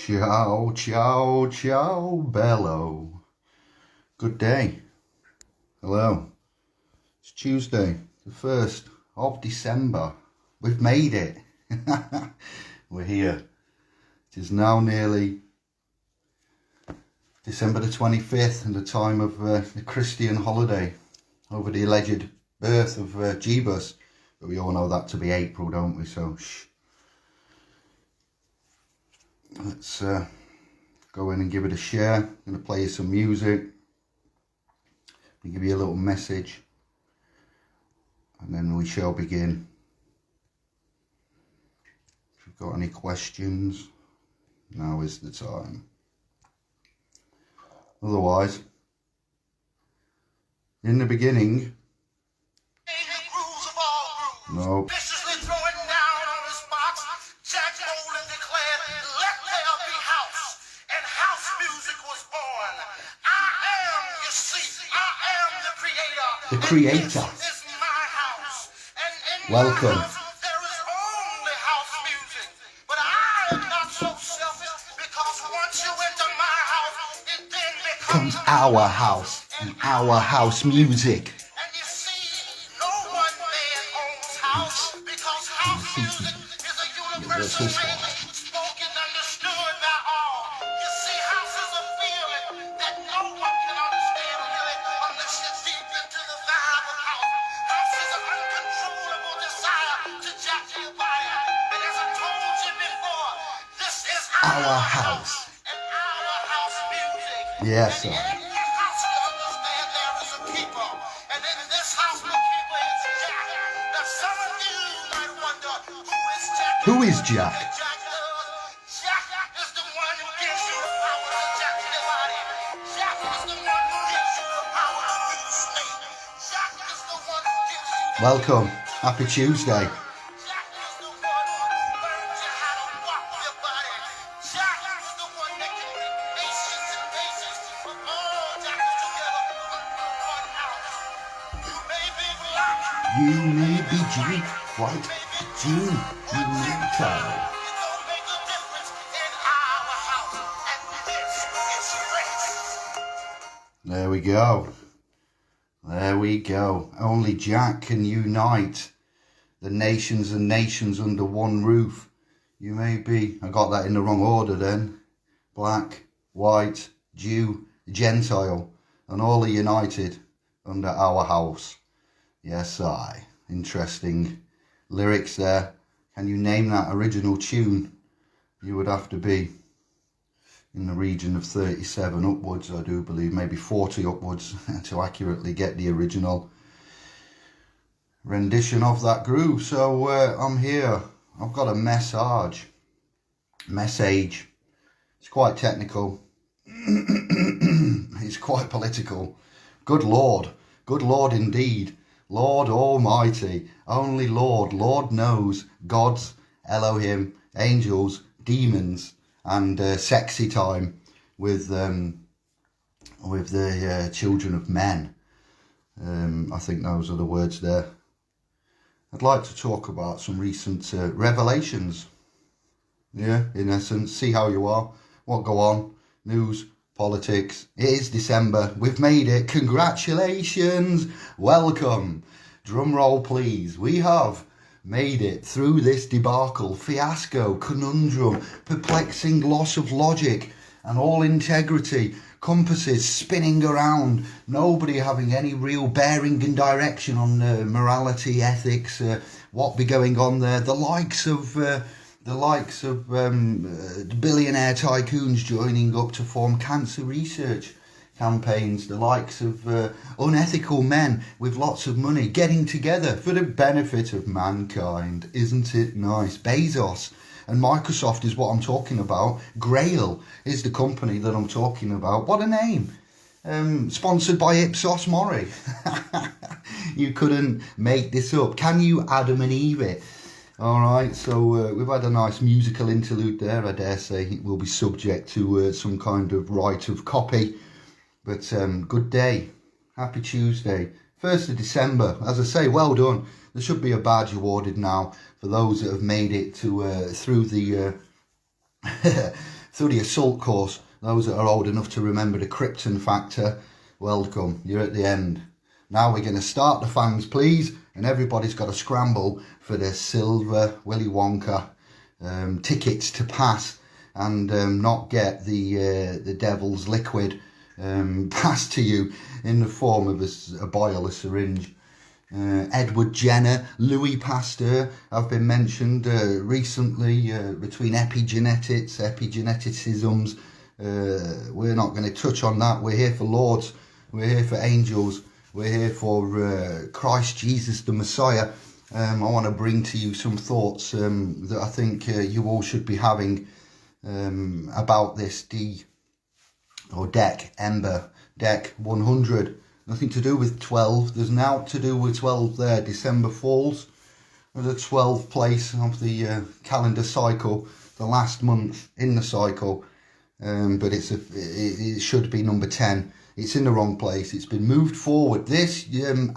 Ciao, ciao, ciao, bello. Good day. Hello. It's Tuesday, the 1st of December. We've made it. We're here. It is now nearly December the 25th and the time of the Christian holiday over the alleged birth of Jeebus. But we all know that to be April, don't we? So, shh. Let's go in and give it a share. I'm going to play you some music. I'll give you a little message. And then we shall begin. If you've got any questions, now is the time. Otherwise, in the beginning, no. Viciously throwing down on his box, Jack Boland declared, "Let there be house," and house music was born. I am, you see, I am the creator. The creator. And this is my house. And in Welcome. my house, there is only house music. But I am not so selfish, because once you enter my house, it then becomes Comes our house and our house music. And you see, no one man owns house, because house music is a universal language spoken, understood by all. You see, house is a feeling that no one can understand really unless you're deep into the vibe of house. House is an uncontrollable desire to jack your body. And as I told you before, this is Our house. and our house music. Yes, And sir. in this house, you understand there is a people. And in this house, the people is Jack. Now, some of you might wonder, who is Jack? Who is Jack? Jack is the one who gives you the power to jack your body. Jack is the one who gives you the power to do the snake. Jack is the one who gives you the Welcome. Happy Tuesday. Jack is the one who learns you how to walk your body. Jack is the one that can bring nations and nations of all jackers together under one house. You may be black, You may be Jew, white, Jew, you may be tall. it don't make a difference in our house. And this is grace. There we go. There we go. Only Jack can unite the nations and nations under one roof. You may be, I got that in the wrong order then. Black, white, Jew, Gentile, and all are united under our house. Yes, I. Interesting lyrics there. Can you name that original tune? You would have to be in the region of 37 upwards, I do believe, maybe 40 upwards to accurately get the original rendition of that groove. So I'm here. I've got a message. It's quite technical. It's quite political. Good Lord indeed. Lord Almighty, only Lord knows, gods, Elohim, angels, demons, and sexy time with the children of men. I think those are the words there. I'd like to talk about some recent revelations. Yeah, in essence, see how you are, what go on, news, politics. It is December. We've made it. Congratulations. Welcome. Drum roll, please. We have made it through this debacle, fiasco, conundrum, perplexing loss of logic and all integrity, compasses spinning around, nobody having any real bearing and direction on morality, ethics, what be going on there. The likes of billionaire tycoons joining up to form cancer research campaigns, the likes of unethical men with lots of money getting together for the benefit of mankind. Isn't it nice? Bezos and Microsoft is what I'm talking about. Grail is the company that I'm talking about. What a name. Sponsored by Ipsos Mori. You couldn't make this up. Can you Adam and Eve it? All right, so we've had a nice musical interlude there. I dare say it will be subject to some kind of right of copy. But good day. Happy Tuesday. 1st of December. As I say, well done. There should be a badge awarded now for those that have made it to through the through the assault course. Those that are old enough to remember the Krypton factor, welcome, you're at the end. Now we're going to start the fans, please, and everybody's got to scramble for their silver Willy Wonka tickets to pass and not get the devil's liquid passed to you in the form of a vial, a syringe. Edward Jenner, Louis Pasteur have been mentioned recently between epigeneticisms. We're not going to touch on that. We're here for lords, we're here for angels, we're here for Christ Jesus the Messiah. I want to bring to you some thoughts that I think you all should be having about this Ember deck 100. Nothing to do with 12. There's now to do with 12 there. December falls. The 12th place of the calendar cycle, the last month in the cycle. But it should be number 10. It's in the wrong place. It's been moved forward. This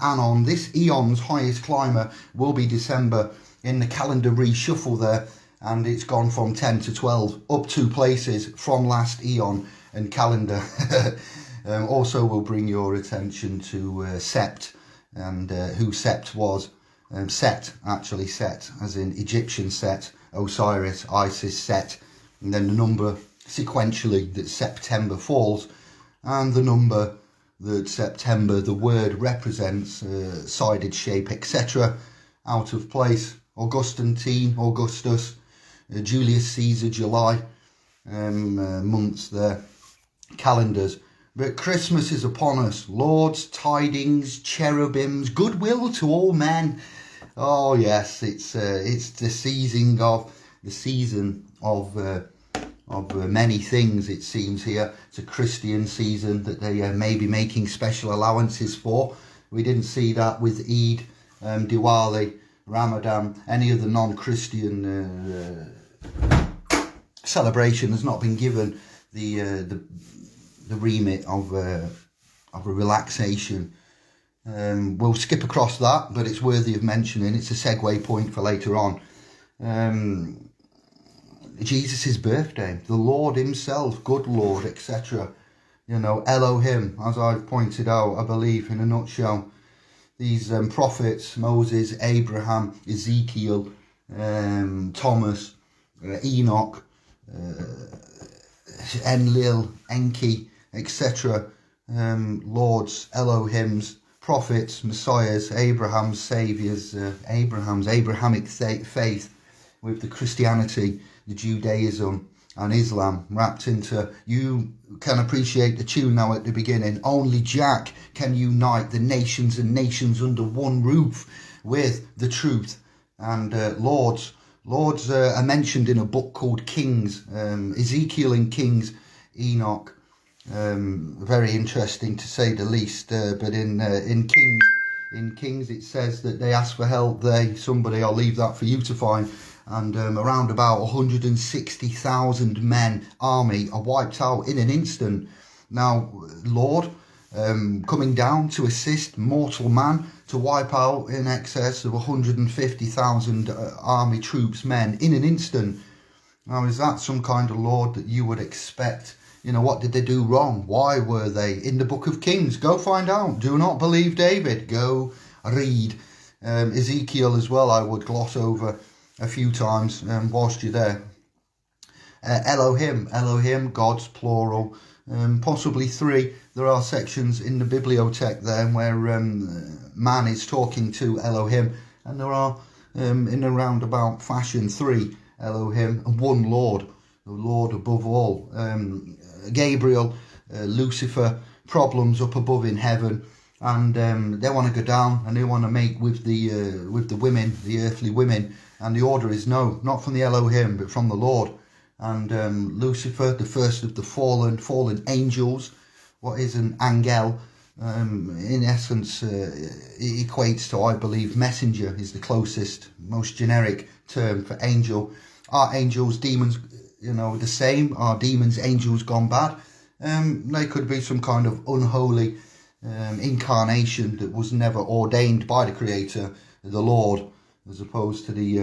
anon, this eon's highest climber will be December in the calendar reshuffle there. And it's gone from 10 to 12, up 2 places from last eon and calendar. Also will bring your attention to Sept and who Sept was. Set, as in Egyptian Set, Osiris, Isis, Set. And then the number sequentially that September falls. And the number that September, the word represents, sided shape, etc. Out of place. Augustus, Julius Caesar, July, months there, calendars. But Christmas is upon us. Lord's tidings, cherubims, goodwill to all men. Oh yes, it's the season of many things. It seems here it's a Christian season that they may be making special allowances for. We didn't see that with Eid, Diwali, Ramadan, any of the non-Christian celebration has not been given the remit of a relaxation. We'll skip across that, but it's worthy of mentioning. It's a segue point for later on. Jesus' birthday, the Lord himself, good Lord, etc. Elohim, as I've pointed out, I believe, in a nutshell. These prophets, Moses, Abraham, Ezekiel, Thomas, Enoch, Enlil, Enki, etc. Lords, Elohims, prophets, messiahs, Abraham's saviours, Abraham's Abrahamic faith with the Christianity, the Judaism and Islam wrapped into. You can appreciate the tune now at the beginning. Only Jack can unite the nations and nations under one roof with the truth. And lords are mentioned in a book called Kings, Ezekiel and Kings, Enoch. Very interesting to say the least. But in Kings it says that they ask for help. Somebody, I'll leave that for you to find. And around about 160,000 men, army, are wiped out in an instant. Now, Lord, coming down to assist mortal man to wipe out in excess of 150,000 army troops, men, in an instant. Now, is that some kind of Lord that you would expect? What did they do wrong? Why were they in the book of Kings? Go find out. Do not believe David. Go read. Ezekiel as well, I would gloss over a few times whilst you're there. Elohim, gods, plural, possibly 3. There are sections in the bibliothèque there where man is talking to Elohim, and there are, in a roundabout fashion, 3 Elohim and 1 Lord, the Lord above all. Gabriel, Lucifer, problems up above in heaven, and they want to go down and they want to make with the women, the earthly women. And the order is no, not from the Elohim, but from the Lord. And Lucifer, the first of the fallen angels. What is an angel? In essence, it equates to, I believe, messenger is the closest, most generic term for angel. Are angels, demons, the same? Are demons, angels gone bad? They could be some kind of unholy incarnation that was never ordained by the Creator, the Lord, as opposed to the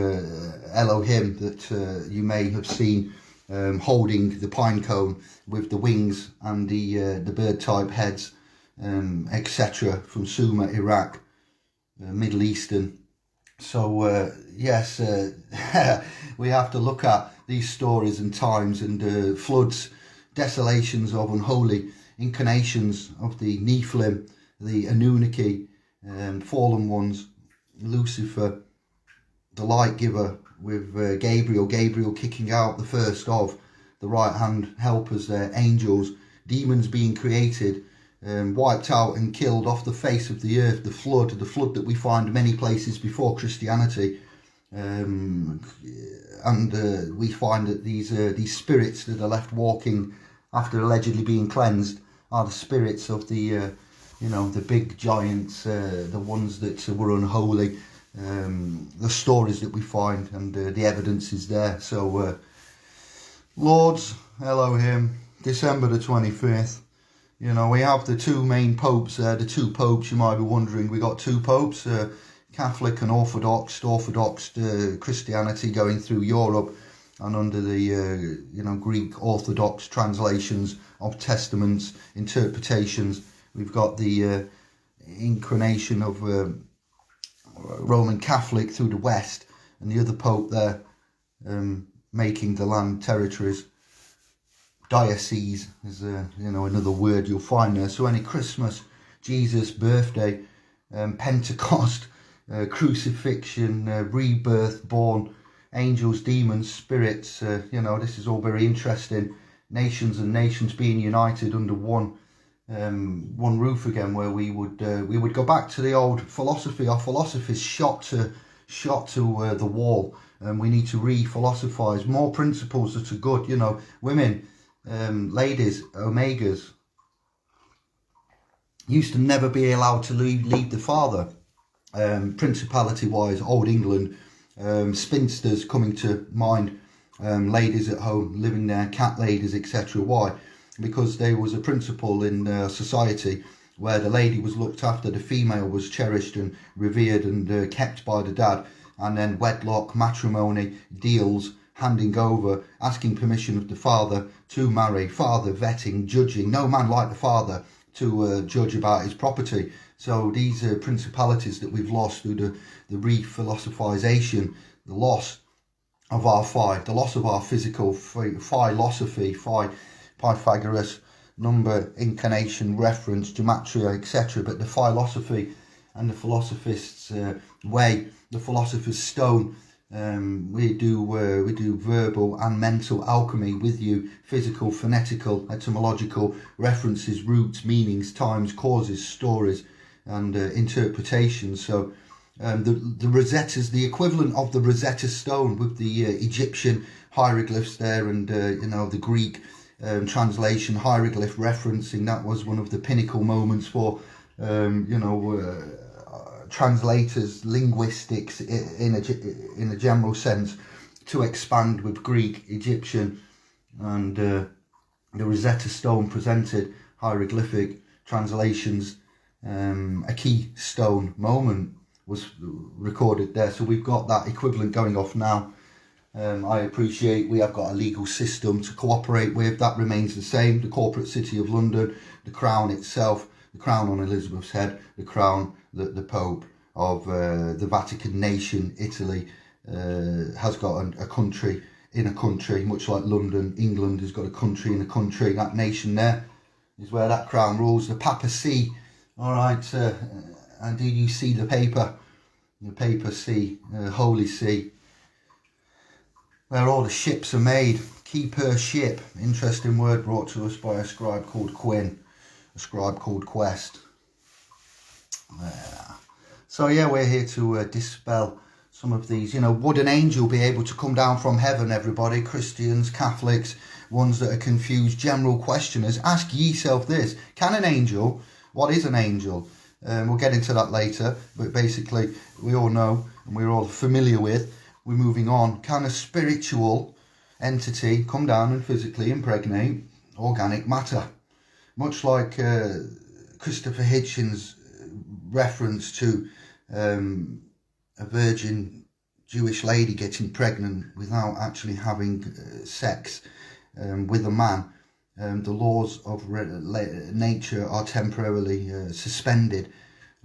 Elohim that you may have seen holding the pine cone with the wings and the bird type heads, etc. from Sumer, Iraq, Middle Eastern. So yes, we have to look at these stories and times and floods, desolations of unholy incarnations of the Nephilim, the Anunnaki, fallen ones, Lucifer, the light giver, with Gabriel kicking out the first of the right hand helpers, their angels, demons being created, wiped out and killed off the face of the earth, the flood that we find many places before Christianity, and we find that these spirits that are left walking after allegedly being cleansed are the spirits of the the big giants, the ones that were unholy. The stories that we find, and the evidence is there. So Lord's Elohim, December the 25th, we have the two main popes there, the two popes, you might be wondering. We got two popes, Catholic and Orthodox Christianity going through Europe, and under the Greek Orthodox translations of testaments, interpretations, we've got the incarnation of Roman Catholic through the West, and the other Pope there making the land territories. Diocese is another word you'll find there. So any Christmas, Jesus, birthday, Pentecost, crucifixion, rebirth, born, angels, demons, spirits, this is all very interesting. Nations and nations being united under one roof again, where we would go back to the old philosophy. Our philosophy is shot to the wall, and we need to re-philosophize more principles that are good. Women, ladies, omegas used to never be allowed to leave the father. Principality wise, old England, spinsters coming to mind, ladies at home living there, cat ladies, etc. Why? Because there was a principle in society where the lady was looked after, the female was cherished and revered and kept by the dad, and then wedlock, matrimony, deals, handing over, asking permission of the father to marry, father vetting, judging. No man like the father to judge about his property. So these principalities that we've lost through the re-philosophization, the loss of our five, the loss of our physical philosophy, Pythagoras, number, incarnation, reference, gematria, etc. But the philosophy and the philosophist's way, the philosopher's stone. We do verbal and mental alchemy with you, physical, phonetical, etymological references, roots, meanings, times, causes, stories, and interpretations. So the Rosetta's the equivalent of the Rosetta Stone, with the Egyptian hieroglyphs there, and the Greek translation hieroglyph referencing. That was one of the pinnacle moments for translators, linguistics in a general sense, to expand with Greek, Egyptian, and the Rosetta Stone presented hieroglyphic translations. A keystone moment was recorded there, so we've got that equivalent going off now. I appreciate we have got a legal system to cooperate with. That remains the same. The corporate city of London, the crown itself, the crown on Elizabeth's head, the crown that the Pope of the Vatican nation, Italy, has got a country in a country, much like London, England has got a country in a country. That nation there is where that crown rules. The papacy, all right, and did you see the paper sea, Holy See, where all the ships are made. Keeper ship, interesting word brought to us by a scribe called Quinn, a scribe called Quest. So yeah, we're here to dispel some of these. Would an angel be able to come down from heaven, everybody? Christians, Catholics, ones that are confused, general questioners, ask yourself this. Can an angel, what is an angel? We'll get into that later, but basically we all know and we're all familiar with. We're moving on. Can a spiritual entity come down and physically impregnate organic matter? Much like Christopher Hitchens' reference to a virgin Jewish lady getting pregnant without actually having sex with a man, the laws of nature are temporarily suspended?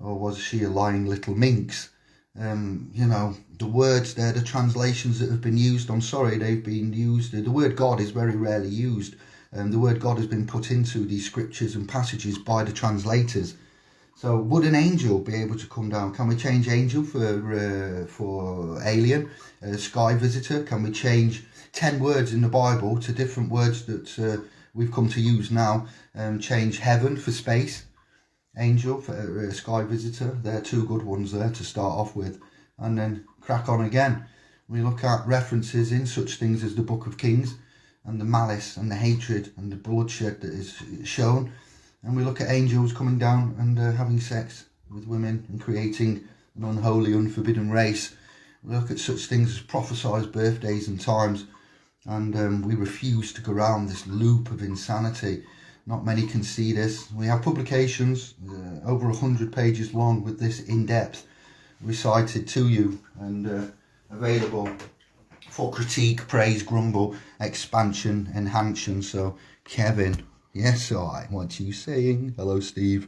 Or was she a lying little minx? The words there, the translations that have been used, I'm sorry, they've been used. The word God is very rarely used. The word God has been put into these scriptures and passages by the translators. So would an angel be able to come down? Can we change angel for alien, sky visitor? Can we change 10 words in the Bible to different words that we've come to use now? Change heaven for space, angel for sky visitor. They're two good ones there to start off with, and then crack on again. We look at references in such things as the Book of Kings and the malice and the hatred and the bloodshed that is shown. And we look at angels coming down and having sex with women and creating an unholy, unforbidden race. We look at such things as prophesied birthdays and times, and we refuse to go around this loop of insanity. Not many can see this. We have publications over 100 pages long with this in depth recited to you and available for critique, praise, grumble, expansion, enhancement. So, Kevin, yes, what you saying? Hello, Steve,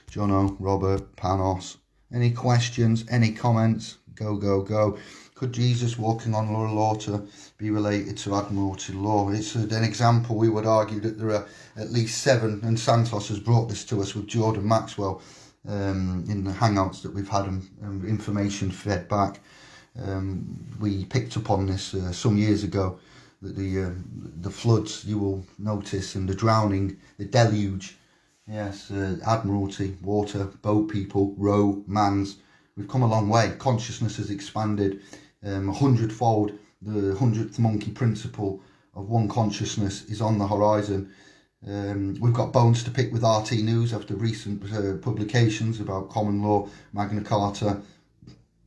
Jono, Robert, Panos. Any questions? Any comments? Go, go, go. Could Jesus walking on water be related to admiralty law? It's an example. We would argue that there are at least 7, and Santos has brought this to us with Jordan Maxwell in the hangouts that we've had information fed back. We picked up on this some years ago, that the floods you will notice, and the drowning, the deluge, yes, admiralty, water, boat people, row, mans. We've come a long way. Consciousness has expanded 100-fold. The 100th monkey principle of one consciousness is on the horizon. We've got bones to pick with RT News after recent publications about common law, Magna Carta,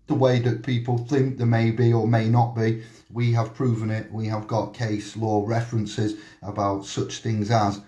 the way that people think there may be or may not be. We have proven it. We have got case law references about such things as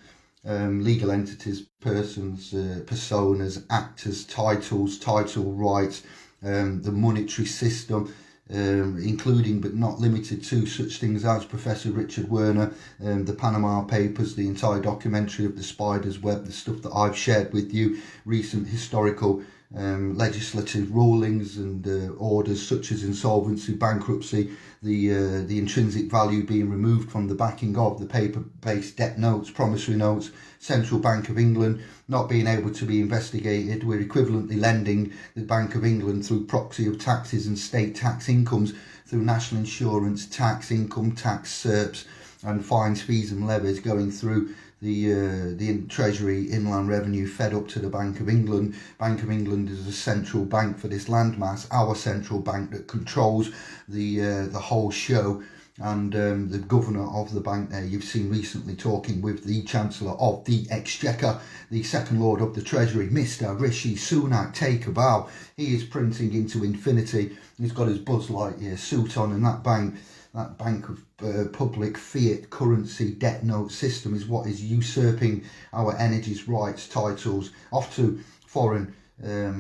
legal entities, persons, personas, actors, titles, title rights, the monetary system, including but not limited to such things as Professor Richard Werner, the Panama Papers, the entire documentary of the Spider's Web, the stuff that I've shared with you, recent historical legislative rulings and orders such as insolvency, bankruptcy, the intrinsic value being removed from the backing of the paper-based debt notes, promissory notes, Central Bank of England not being able to be investigated. We're equivalently lending the Bank of England through proxy of taxes and state tax incomes through national insurance, tax, income tax, SERPs and fines, fees and levies going through the Treasury, Inland Revenue fed up to the Bank of England. Bank of England is a central bank for this landmass, our central bank that controls the whole show. And the governor of the bank there, you've seen recently talking with the Chancellor of the Exchequer, the Second Lord of the Treasury, Mr. Rishi Sunak. Take a bow. He is printing into infinity. He's got his Buzz Lightyear suit on, and that bank of public fiat currency debt note system is what is usurping our energy's rights, titles, off to foreign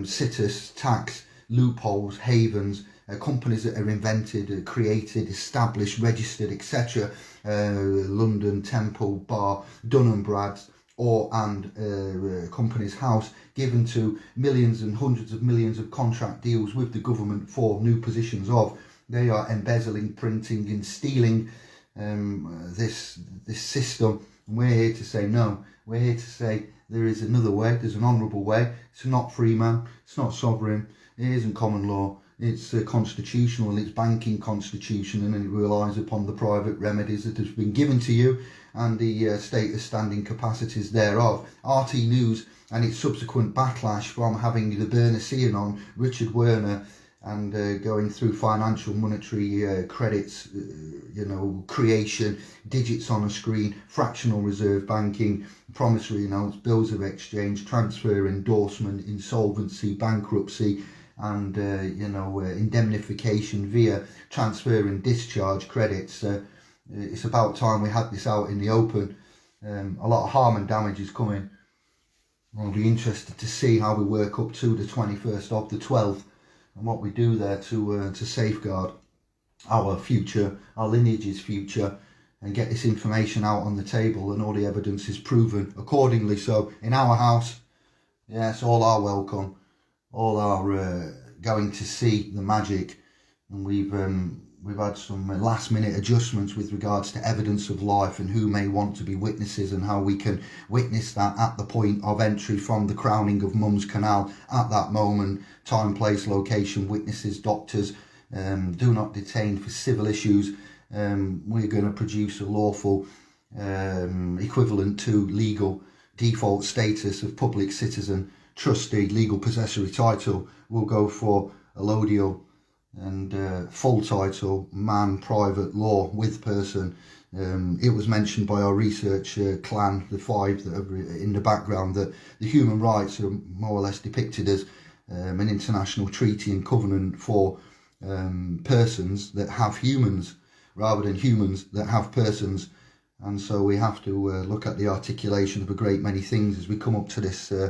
situs, tax, loopholes, havens, companies that are invented, created, established, registered, etc. London, Temple, Bar, Dun & Brad's, and Companies House, given to millions and hundreds of millions of contract deals with the government for new positions of. They are embezzling, printing and stealing this system. And we're here to say no. We're here to say there is another way. There's an honourable way. It's not free man. It's not sovereign. It isn't common law. It's constitutional. It's banking constitution, and it relies upon the private remedies that have been given to you and the status standing capacities thereof. RT News and its subsequent backlash from having the Bernician on, Richard Werner, and going through financial monetary credits, creation, digits on a screen, fractional reserve banking, promissory notes, bills of exchange, transfer, endorsement, insolvency, bankruptcy, and indemnification via transfer and discharge credits. It's about time we had this out in the open. A lot of harm and damage is coming. I'll be interested to see how we work up to the 21st of the 12th and what we do there to safeguard our future, our lineage's future, and get this information out on the table, and all the evidence is proven accordingly. So in our house, yes, all are welcome, all are going to see the magic, and we've had some last minute adjustments with regards to evidence of life and who may want to be witnesses, and how we can witness that at the point of entry from the crowning of Mum's Canal at that moment. Time, place, location, witnesses, doctors. Do not detain for civil issues. We're going to produce a lawful equivalent to legal default status of public citizen, trustee, legal possessory title. We'll go for allodial and full title, man, private, law, with person. It was mentioned by our research clan, the 5 that are in the background, that the human rights are more or less depicted as an international treaty and covenant for persons that have humans, rather than humans that have persons. And so we have to look at the articulation of a great many things as we come up to this I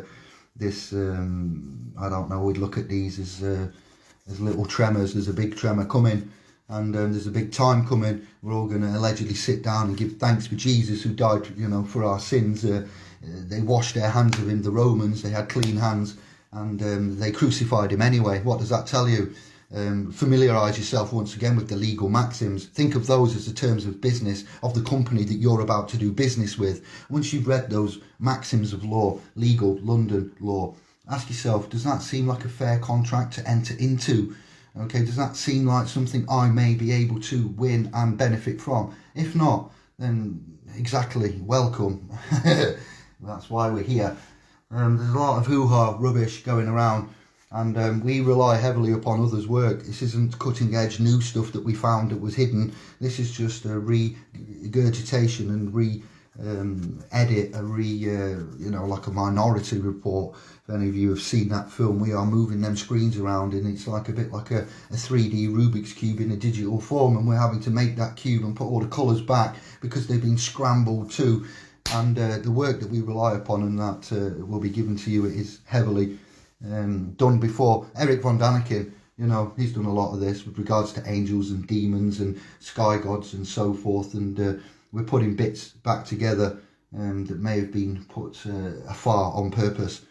don't know, we'd look at these as little tremors. There's a big tremor coming, and there's a big time coming. We're all going to allegedly sit down and give thanks for Jesus, who died, for our sins. They washed their hands of him, the Romans. They had clean hands, and they crucified him anyway. What does that tell you? Familiarise yourself once again with the legal maxims. Think of those as the terms of business of the company that you're about to do business with. Once you've read those maxims of law, legal London law, ask yourself, does that seem like a fair contract to enter into? Okay, does that seem like something I may be able to win and benefit from? If not, then exactly, welcome. That's why we're here. There's a lot of hoo-ha rubbish going around, and we rely heavily upon others' work. This isn't cutting edge new stuff that we found that was hidden. This is just a regurgitation and edit, like a Minority Report. If any of you have seen that film, we are moving them screens around, and it's like a bit like a 3D Rubik's Cube in a digital form, and we're having to make that cube and put all the colours back because they've been scrambled too. And the work that we rely upon and that will be given to you is heavily done before. Eric von Daniken, he's done a lot of this with regards to angels and demons and sky gods and so forth, and we're putting bits back together that may have been put afar on purpose.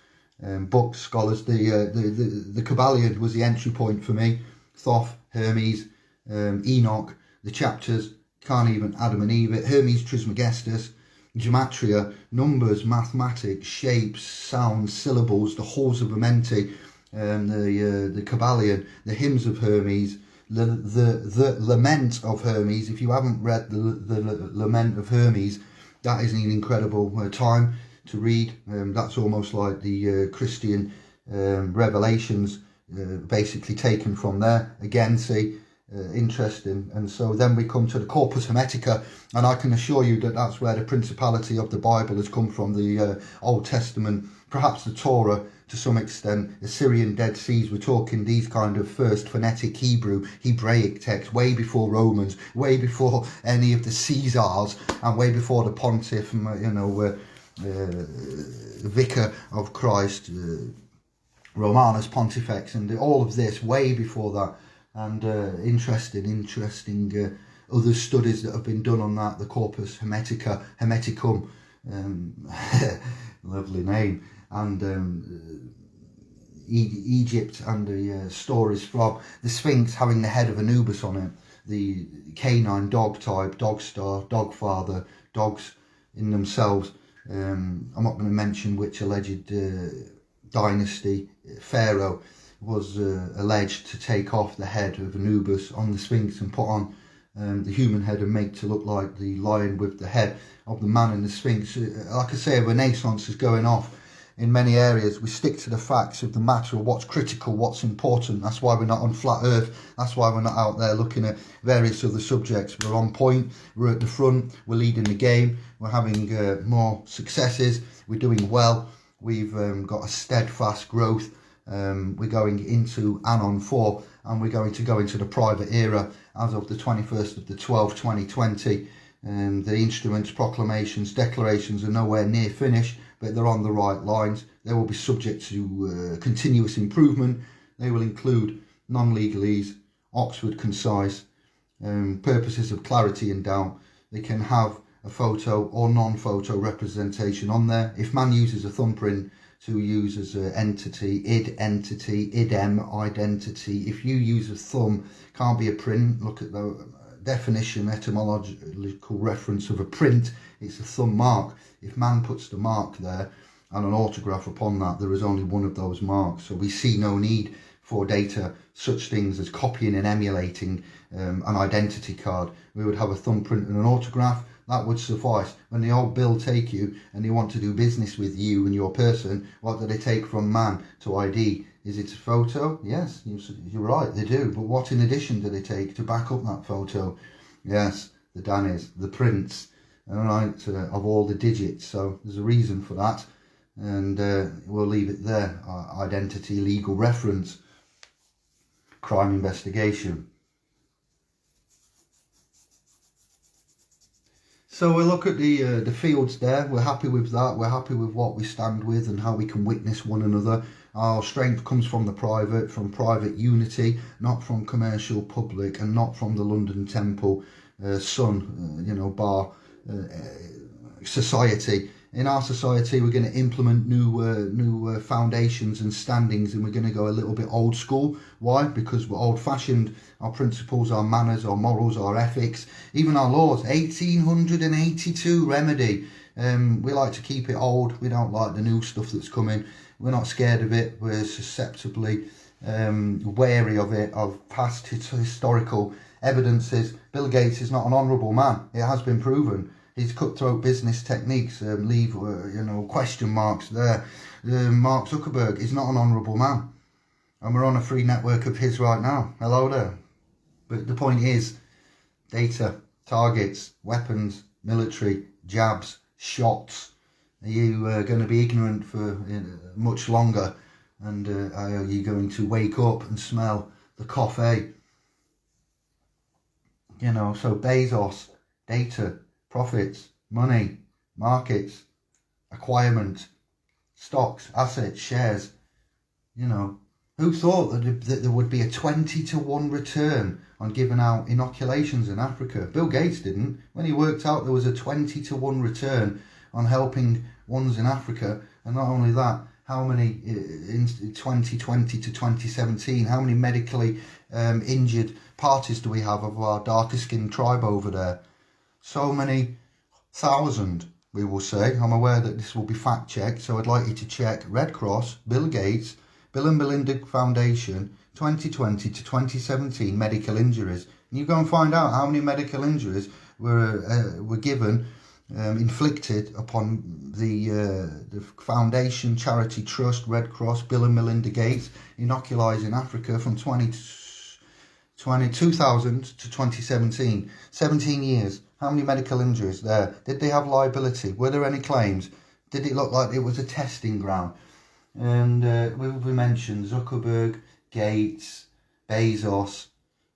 Books, scholars, the Kabbalion was the entry point for me. Thoth, Hermes, Enoch, the chapters, can't even Adam and Eve, Hermes Trismegistus, gematria, numbers, mathematics, shapes, sounds, syllables, the halls of Amenti, the Kabbalion, the hymns of Hermes, the lament of Hermes. If you haven't read the lament of Hermes, that is an incredible time to read. That's almost like the Christian revelations, basically taken from there. Again, see, interesting. And so then we come to the Corpus Hermetica, and I can assure you that that's where the principality of the Bible has come from, the Old Testament, perhaps the Torah to some extent, Assyrian Dead Seas. We're talking these kind of first phonetic Hebraic texts, way before Romans, way before any of the Caesars, and way before the Pontiff, Vicar of Christ, Romanus Pontifex, and all of this way before that. And interesting other studies that have been done on that, the Corpus Hermeticum, lovely name, and Egypt, and the stories from the Sphinx having the head of Anubis on it, the canine dog type, dog star, dog father, dogs in themselves. I'm not going to mention which alleged dynasty, pharaoh, was alleged to take off the head of Anubis on the Sphinx and put on the human head and make to look like the lion with the head of the man in the Sphinx. Like I say, a renaissance is going off in many areas. We stick to the facts of the matter, of what's critical, what's important. That's why we're not on flat earth. That's why we're not out there looking at various other subjects. We're on point, we're at the front, we're leading the game, we're having more successes, we're doing well, we've got a steadfast growth. We're going into Anon 4, and we're going to go into the private era as of the 21st of the 12th, 2020. The instruments, proclamations, declarations are nowhere near finished, but they're on the right lines. They will be subject to continuous improvement. They will include non-legalese, Oxford concise, purposes of clarity and doubt. They can have a photo or non-photo representation on there. If man uses a thumbprint to use as an entity, idem, identity. If you use a thumb, can't be a print. Look at the definition, etymological reference of a print. It's a thumb mark. If man puts the mark there and an autograph upon that, there is only one of those marks. So we see no need for data, such things as copying and emulating an identity card. We would have a thumbprint and an autograph. That would suffice. When the old bill take you and they want to do business with you and your person, what do they take from man to ID? Is it a photo? Yes, you're right, they do. But what in addition do they take to back up that photo? Yes, the Dannies, the prints, all right, of all the digits. So there's a reason for that. And we'll leave it there. Identity, legal reference, crime investigation. So we'll look at the fields there. We're happy with that. We're happy with what we stand with and how we can witness one another. Our strength comes from from private unity, not from commercial public, and not from the London Temple bar society. In our society, we're going to implement new foundations and standings, and we're going to go a little bit old school. Why? Because we're old-fashioned. Our principles, our manners, our morals, our ethics, even our laws. 1882 remedy. We like to keep it old. We don't like the new stuff that's coming. We're not scared of it. We're susceptibly wary of it, of past historical evidences. Bill Gates is not an honourable man. It has been proven. His cutthroat business techniques leave question marks there. Mark Zuckerberg is not an honourable man, and we're on a free network of his right now. Hello there. But the point is, data, targets, weapons, military, jabs, shots. Are you going to be ignorant for much longer? And are you going to wake up and smell the coffee? So Bezos, data, profits, money, markets, acquirement, stocks, assets, shares. Who thought that there would be a 20-to-1 return on giving out inoculations in Africa? Bill Gates didn't. When he worked out there was a 20-to-1 return on helping ones in Africa, and not only that, how many in 2020 to 2017, how many medically injured parties do we have of our darker skinned tribe over there? So many thousand, we will say. I'm aware that this will be fact checked, so I'd like you to check Red Cross, Bill Gates, Bill and Melinda Foundation, 2020 to 2017 medical injuries. And you go and find out how many medical injuries were given, inflicted upon the foundation, charity trust, Red Cross, Bill and Melinda Gates, inoculizing Africa from 2000 to 2017. 17 years. How many medical injuries there? Did they have liability? Were there any claims? Did it look like it was a testing ground? And we mentioned Zuckerberg, Gates, Bezos.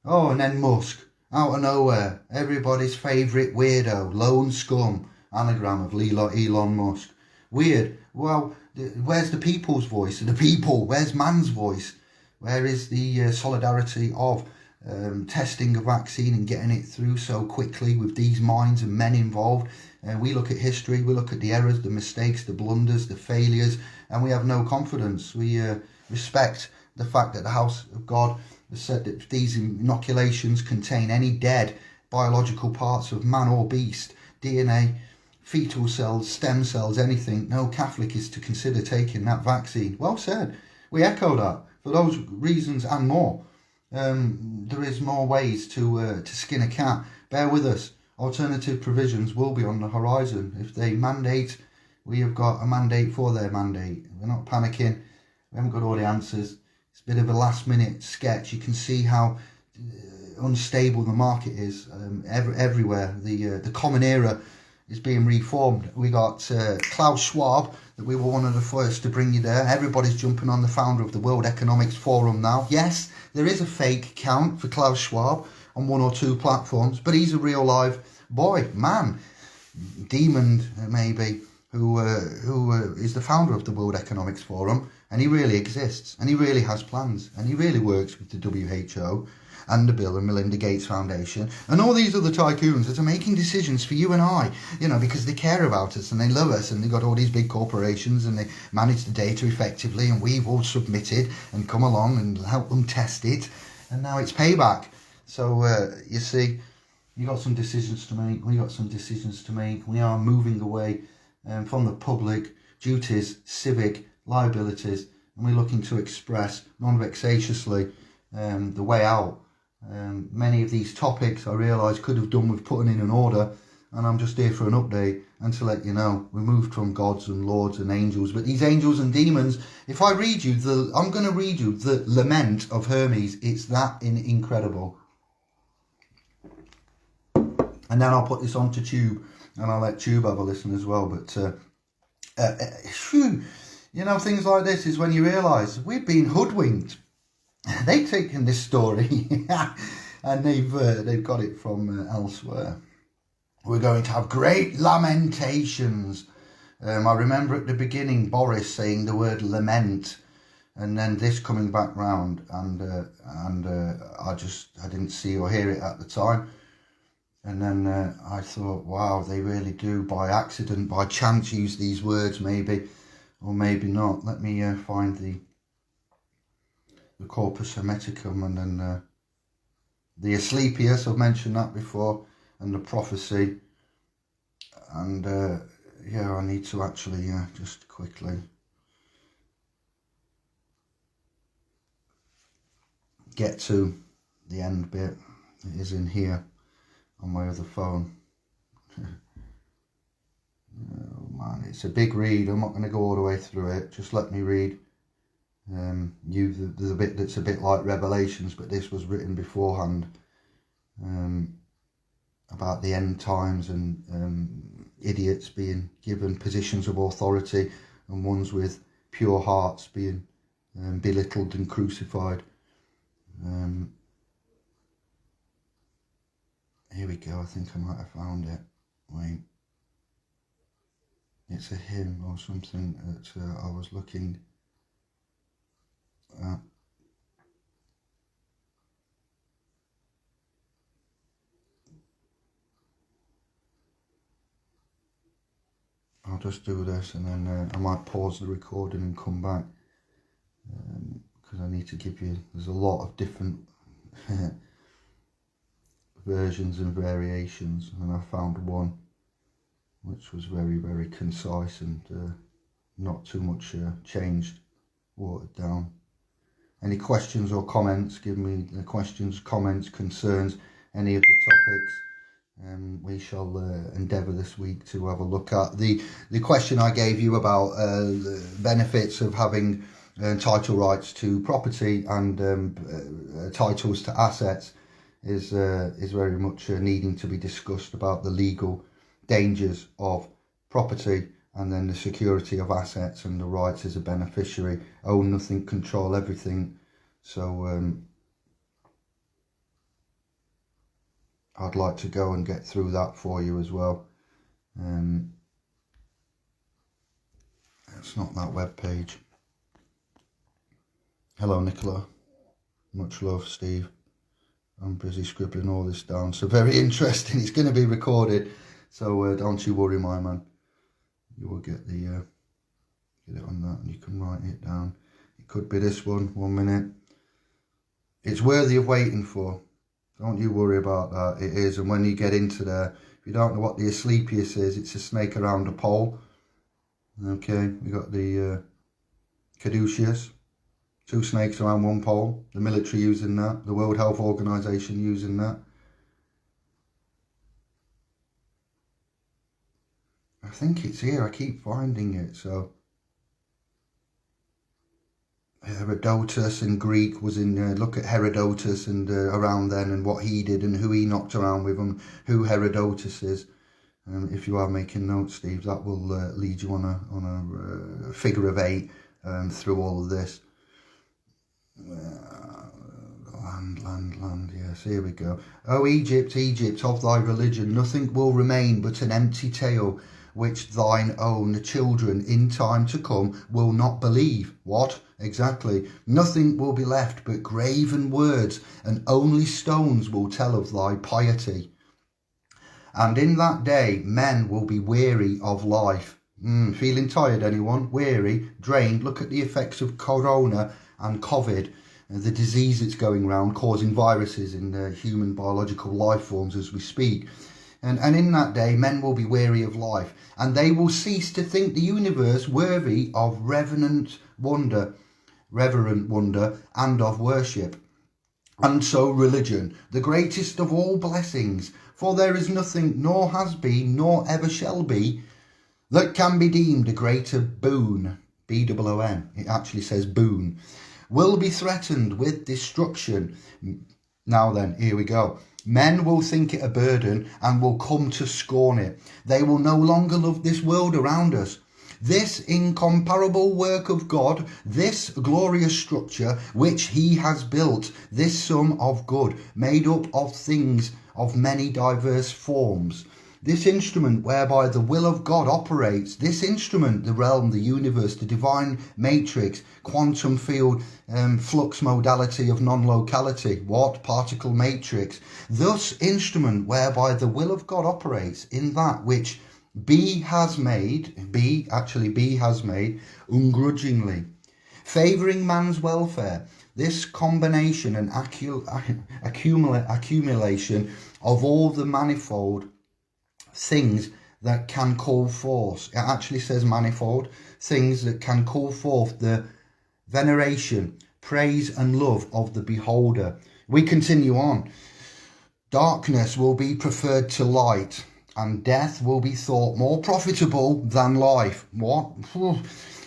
Oh, and then Musk. Out of nowhere. Everybody's favourite weirdo. Lone scum. Anagram of Elon Musk. Weird. Well, where's the people's voice? The people. Where's man's voice? Where is the solidarity of testing a vaccine and getting it through so quickly with these minds and men involved? We look at history, we look at the errors, the mistakes, the blunders, the failures, and we have no confidence. We respect the fact that the House of God has said that if these inoculations contain any dead biological parts of man or beast, DNA, fetal cells, stem cells, anything, no Catholic is to consider taking that vaccine. Well said. We echo that for those reasons and more. There is more ways to skin a cat. Bear with us. Alternative provisions will be on the horizon. If they mandate, we have got a mandate for their mandate. We're not panicking. We haven't got all the answers. It's a bit of a last minute sketch. You can see how unstable the market is everywhere. The common era is being reformed. We got Klaus Schwab, that we were one of the first to bring you there. Everybody's jumping on the founder of the World Economics Forum now. Yes, there is a fake account for Klaus Schwab on one or two platforms, but he's a real live boy, man, demon maybe, who is the founder of the World Economics Forum. and he really exists, and he really has plans, and he really works with the WHO and the Bill and Melinda Gates Foundation and all these other tycoons that are making decisions for you and I, because they care about us and they love us, and they've got all these big corporations and they manage the data effectively, and we've all submitted and come along and helped them test it, and now it's payback. So you see, you got some decisions to make, we got some decisions to make. We are moving away from the public duties, civic liabilities, and we're looking to express non-vexatiously the way out. Many of these topics I realise could have done with putting in an order, and I'm just here for an update and to let you know we moved from gods and lords and angels. But these angels and demons, if I read you I'm going to read you the lament of Hermes. It's that incredible. And then I'll put this onto Tube, and I'll let Tube have a listen as well. But things like this is when you realise we've been hoodwinked. They've taken this story and they've got it from elsewhere. We're going to have great lamentations. I remember at the beginning Boris saying the word lament, and then this coming back round, and I didn't see or hear it at the time. And then I thought, wow, they really do by accident, by chance use these words, maybe, or maybe not. Let me find the corpus hermeticum, and then the Asclepius, I've mentioned that before, and the prophecy. And I need to actually just quickly get to the end bit. It is in here on my other phone. Oh man, it's a big read. I'm not going to go all the way through it. Just let me read the bit that's a bit like Revelations, but this was written beforehand, about the end times and idiots being given positions of authority and ones with pure hearts being belittled and crucified. Here we go. I think I might have found it. Wait. It's a hymn or something that I was looking at. I'll just do this, and then I might pause the recording and come back, because I need to give you, there's a lot of different versions and variations, and I found one which was very, very concise and not too much changed, watered down. Any questions or comments, give me the questions, comments, concerns, any of the topics. We shall endeavour this week to have a look at the question I gave you about the benefits of having title rights to property and titles to assets is very much needing to be discussed, about the legal dangers of property and then the security of assets and the rights as a beneficiary. Own nothing, control everything. So I'd like to go and get through that for you as well. It's not that web page. Hello Nicola, much love Steve. I'm busy scribbling all this down, so very interesting. It's going to be recorded, so don't you worry my man. You will get the get it on that, and you can write it down. It could be this one, 1 minute. It's worthy of waiting for. Don't you worry about that. It is. And when you get into there, if you don't know what the Asclepius is, it's a snake around a pole. Okay, we got the caduceus, 2 snakes around 1 pole. The military using that, the World Health Organization using that. I think it's here. I keep finding it. So Herodotus in Greek was in, look at Herodotus and around then and what he did and who he knocked around with and who Herodotus is. If you are making notes, Steve, that will lead you on a figure of 8 through all of this. Land, yes, here we go. Oh, Egypt, Egypt, of thy religion, nothing will remain but an empty tale. which thine own children in time to come will not believe. What? Exactly. Nothing will be left but graven words, and only stones will tell of thy piety. And in that day men will be weary of life. Feeling tired, anyone? Weary? Drained? Look at the effects of corona and COVID, the disease that's going around, causing viruses in the human biological life forms as we speak. And in that day men will be weary of life, and they will cease to think the universe worthy of reverent wonder and of worship. And so religion, the greatest of all blessings, for there is nothing, nor has been, nor ever shall be, that can be deemed a greater boon, B-O-O-N, it actually says boon, will be threatened with destruction. Now then, here we go. Men will think it a burden and will come to scorn it. They will no longer love this world around us. This incomparable work of God, this glorious structure which he has built, this sum of good, made up of things of many diverse forms. This instrument whereby the will of God operates, this instrument, the realm, the universe, the divine matrix, quantum field, flux modality of non-locality, what? Particle matrix. Thus instrument whereby the will of God operates in that which B has made, ungrudgingly, favouring man's welfare. This combination and accumulation of all the manifold things that can call forth, it actually says manifold, things that can call forth the veneration, praise and love of the beholder. We continue on. Darkness will be preferred to light, and death will be thought more profitable than life. What?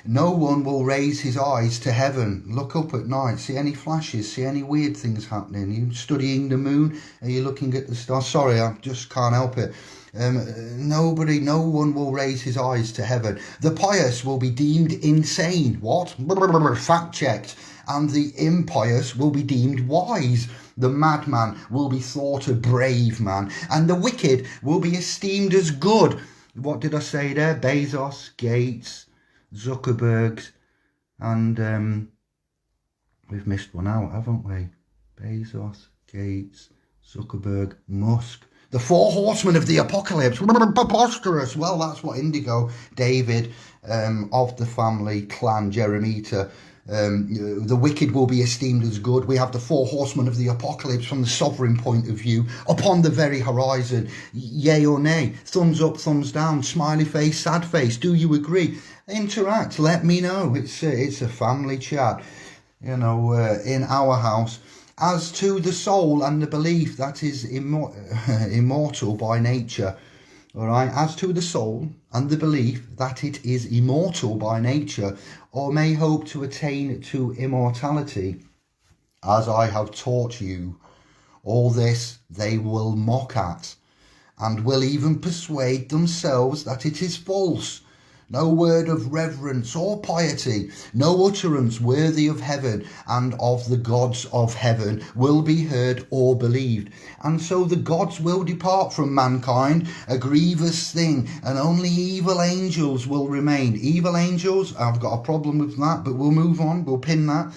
No one will raise his eyes to heaven, look up at night, see any flashes, see any weird things happening. Are you studying the moon? Are you looking at the stars? Sorry, I just can't help it. No one will raise his eyes to heaven. The pious will be deemed insane. What? Fact checked. And the impious will be deemed wise. The madman will be thought a brave man, and the wicked will be esteemed as good. What did I say there? Bezos, Gates, Zuckerberg, and we've missed one out, haven't we? Bezos, Gates, Zuckerberg, Musk. The four horsemen of the apocalypse. Preposterous. Well, that's what Indigo, David, of the family clan, Jeremita, the wicked will be esteemed as good. We have the four horsemen of the apocalypse from the sovereign point of view upon the very horizon. Yay or nay? Thumbs up, thumbs down, smiley face, sad face. Do you agree? Interact. Let me know. It's a family chat, in our house. As to the soul and the belief that is immortal by nature, all right, as to the soul and the belief that it is immortal by nature, or may hope to attain to immortality, as I have taught you, all this they will mock at, and will even persuade themselves that it is false. No word of reverence or piety, no utterance worthy of heaven and of the gods of heaven will be heard or believed. And so the gods will depart from mankind, a grievous thing, and only evil angels will remain. Evil angels, I've got a problem with that, but we'll move on, we'll pin that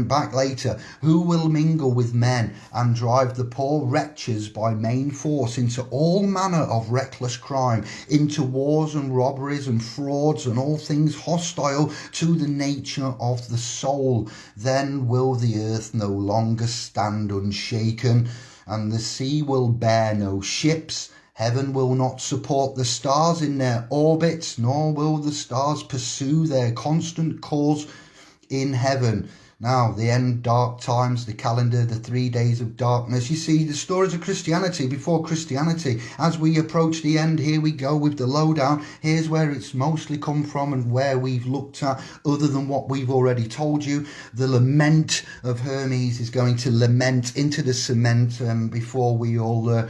back later. Who will mingle with men and drive the poor wretches by main force into all manner of reckless crime, into wars and robberies and frauds and all things hostile to the nature of the soul. Then will the earth no longer stand unshaken, and the sea will bear no ships. Heaven will not support the stars in their orbits, nor will the stars pursue their constant course in heaven. Now, the end, dark times, the calendar, the 3 days of darkness. You see, the stories of Christianity before Christianity. As we approach the end, here we go with the lowdown. Here's where it's mostly come from and where we've looked at, other than what we've already told you. The lament of Hermes is going to lament into the cement before we all...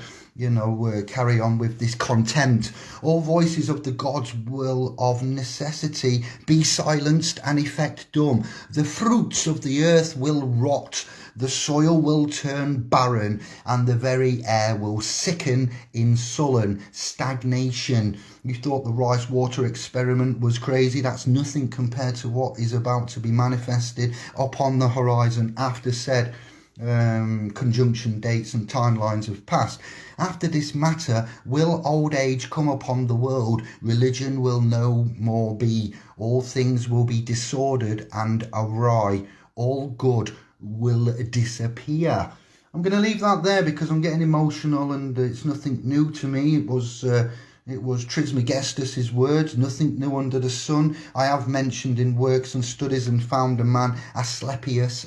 carry on with this contempt. All voices of the gods will of necessity be silenced and effect dumb. The fruits of the earth will rot. The soil will turn barren, and the very air will sicken in sullen stagnation. You thought the rice water experiment was crazy? That's nothing compared to what is about to be manifested upon the horizon after said conjunction dates and timelines have passed. After this matter will old age come upon the world. Religion will no more be. All things will be disordered and awry. All good will disappear. I'm going to leave that there because I'm getting emotional, and it's nothing new to me. It was Trismegistus's words, nothing new under the sun. I have mentioned in works and studies and found a man, Asclepius,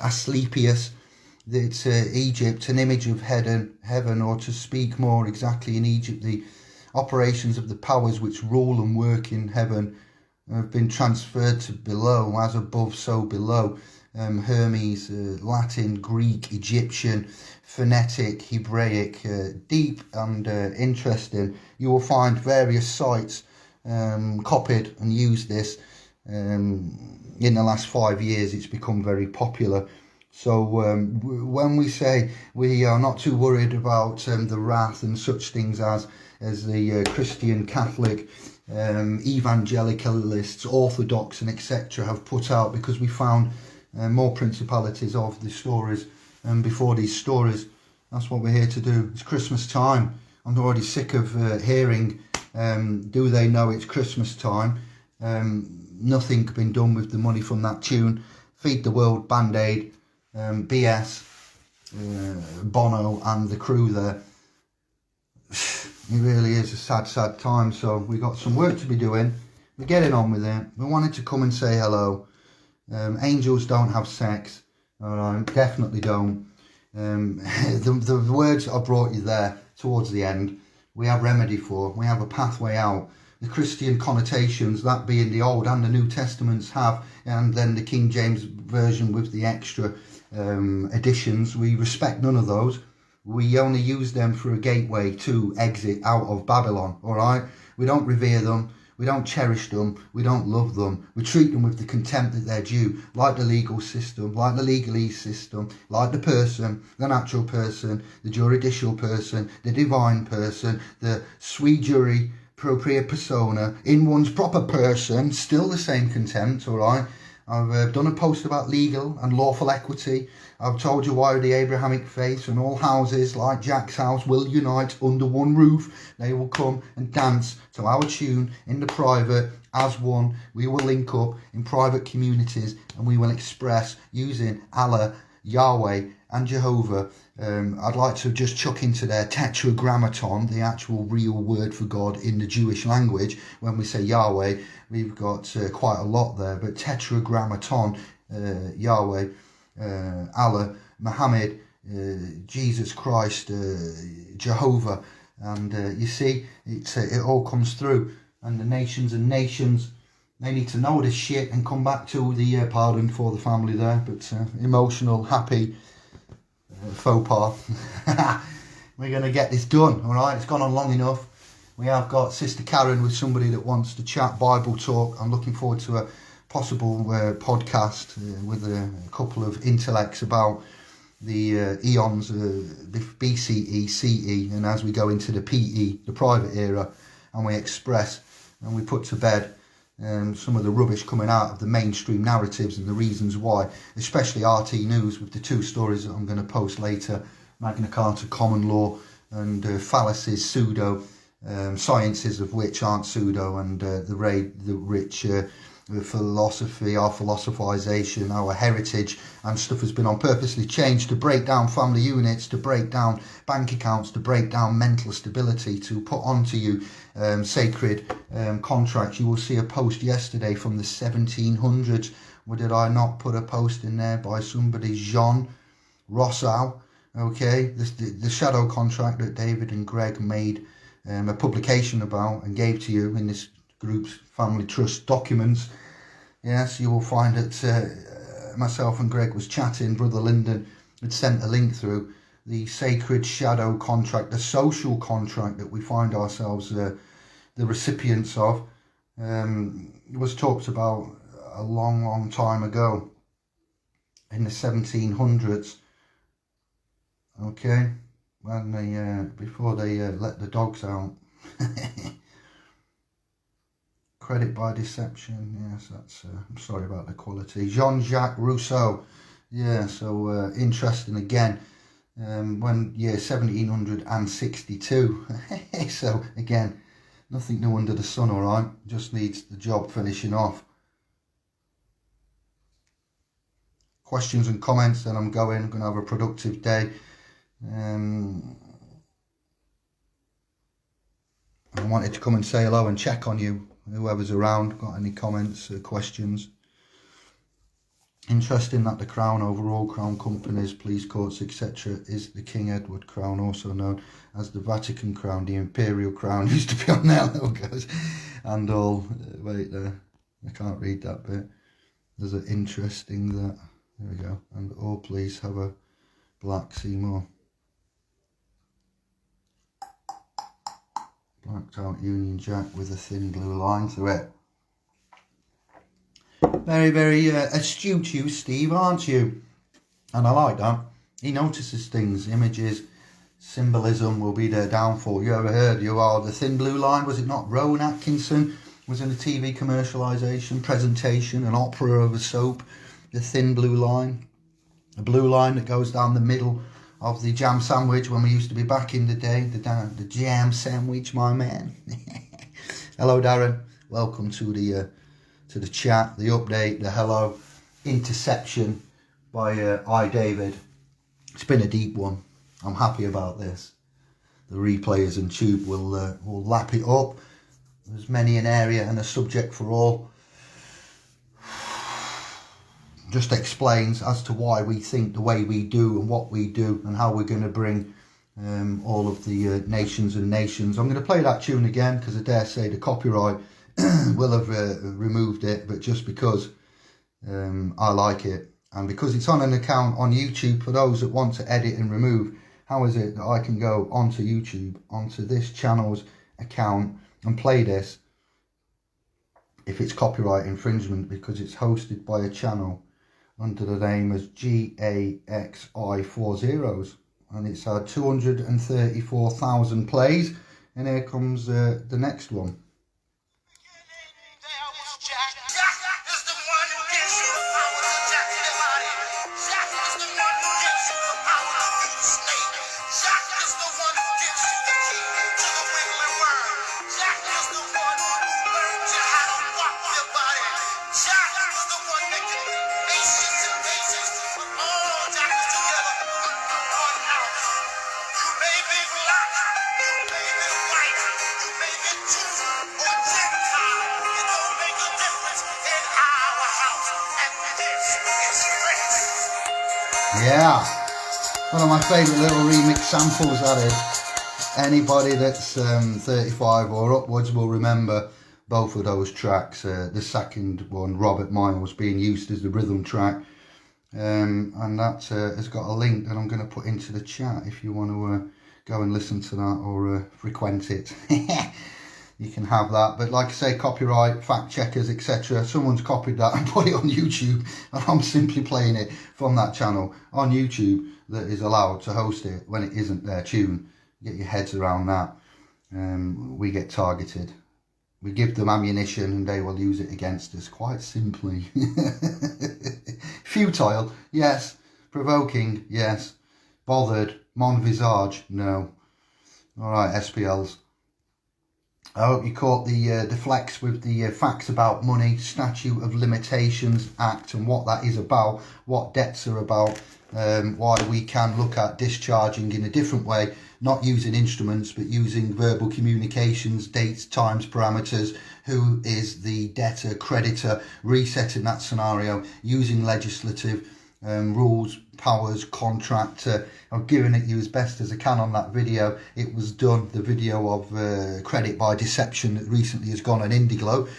that Egypt, an image of heaven, or to speak more exactly in Egypt, the operations of the powers which rule and work in heaven have been transferred to below, as above, so below. Hermes, Latin, Greek, Egyptian, phonetic, Hebraic, deep and interesting. You will find various sites copied and used this. In the last 5 years, it's become very popular. So when we say we are not too worried about the wrath and such things as the Christian, Catholic, evangelicalists, Orthodox and etc. have put out, because we found more principalities of the stories before these stories. That's what we're here to do. It's Christmas time. I'm already sick of hearing, do they know it's Christmas time? Nothing been done with the money from that tune. Feed the World, Band-Aid, BS, Bono and the crew there. It really is a sad time. So we got some work to be doing. We're getting on with it. We wanted to come and say hello. Angels don't have sex. All right, definitely don't. The words I brought you there towards the end, we have remedy for. We have a pathway out. The Christian connotations, that being the Old and the New Testaments have, and then the King James Version with the extra additions, we respect none of those. We only use them for a gateway to exit out of Babylon. All right, we don't revere them. We don't cherish them. We don't love them. We treat them with the contempt that they're due, like the legal system, like the legalese system, like the person, the natural person, the juridical person, the divine person, the sui juri propria persona, in one's proper person, still the same contempt, all right? I've done a post about legal and lawful equity. I've told you why the Abrahamic faith and all houses like Jack's house will unite under one roof. They will come and dance to our tune in the private as one. We will link up in private communities and we will express using Allah, Yahweh and Jehovah. I'd like to just chuck into there tetragrammaton, the actual real word for God in the Jewish language. When we say Yahweh, we've got quite a lot there, but tetragrammaton, Yahweh, Allah, Muhammad, Jesus Christ, Jehovah, and you see, it all comes through. And the nations and nations, they need to know this shit and come back to the pardon for the family there, but emotional, happy faux pas. We're going to get this done, all right? It's gone on long enough. We have got Sister Karen with somebody that wants to chat Bible talk. I'm looking forward to a possible podcast with a couple of intellects about the eons, BCE, CE, and as we go into the PE, the private era, and we express and we put to bed some of the rubbish coming out of the mainstream narratives and the reasons why, especially RT News with the two stories that I'm going to post later, Magna Carta, common law, and fallacies, pseudo, sciences of which aren't pseudo, and the rich philosophy, our philosophization, our heritage and stuff has been on purposely changed to break down family units, to break down bank accounts, to break down mental stability, to put onto you sacred contracts. You will see a post yesterday from the 1700s. Or did I not put a post in there by somebody, Jean Rousseau? Okay, the shadow contract that David and Greg made a publication about and gave to you in this group's family trust documents. Yes, you will find that myself and Greg was chatting. Brother Lyndon had sent a link through the sacred shadow contract, the social contract that we find ourselves the recipients of. It was talked about a long time ago in the 1700s. Okay, when they before they let the dogs out. Credit by deception. Yes, that's. I'm sorry about the quality. Jean-Jacques Rousseau. Yeah, so interesting again. When year 1762. So again, nothing new under the sun. All right, just needs the job finishing off. Questions and comments. Then I'm going to have a productive day. I wanted to come and say hello and check on you. Whoever's around, got any comments, questions? Interesting that the crown overall, crown companies, police courts, etc. is the King Edward crown, also known as the Vatican crown. The imperial crown used to be on their logos and all. Wait there, I can't read that bit. There's an interesting that, there we go. And all police have a black, see more. Blacked out Union Jack with a thin blue line through it. Very, very astute you, Steve, aren't you? And I like that. He notices things, images, symbolism will be their downfall. You ever heard, the thin blue line? Was it not Rowan Atkinson? Was in a TV commercialisation, presentation, an opera of a soap. The thin blue line. A blue line that goes down the middle of the jam sandwich when we used to be back in the day. The jam sandwich, my man. Hello, Darren. Welcome to the chat, the update, the hello. Interception by David. It's been a deep one. I'm happy about this. The replayers and tube will lap it up. There's many an area and a subject for all. Just explains as to why we think the way we do and what we do and how we're going to bring all of the nations and nations. I'm going to play that tune again because I dare say the copyright will have removed it, but just because I like it and because it's on an account on YouTube for those that want to edit and remove. How is it that I can go onto YouTube, onto this channel's account and play this if it's copyright infringement because it's hosted by a channel under the name as GAXI40 and it's had 234,000 plays, and here comes the next one. Yeah, one of my favourite little remix samples, that is. Anybody that's 35 or upwards will remember both of those tracks. The second one, Robert Miles, being used as the rhythm track. And that has got a link that I'm going to put into the chat if you want to go and listen to that or frequent it. You can have that, but like I say, copyright, fact checkers, etc. Someone's copied that and put it on YouTube, and I'm simply playing it from that channel on YouTube that is allowed to host it when it isn't their tune. Get your heads around that. We get targeted. We give them ammunition and they will use it against us, quite simply. Futile, yes. Provoking, yes. Bothered, mon visage, no. All right, SPLs. I hope you caught the flex with the facts about money, Statute of Limitations Act and what that is about, what debts are about, why we can look at discharging in a different way, not using instruments but using verbal communications, dates, times, parameters, who is the debtor, creditor, resetting that scenario, using legislative rules, powers, contract. I've given it you as best as I can on that video. It was done, the video of credit by deception that recently has gone on Indiglo.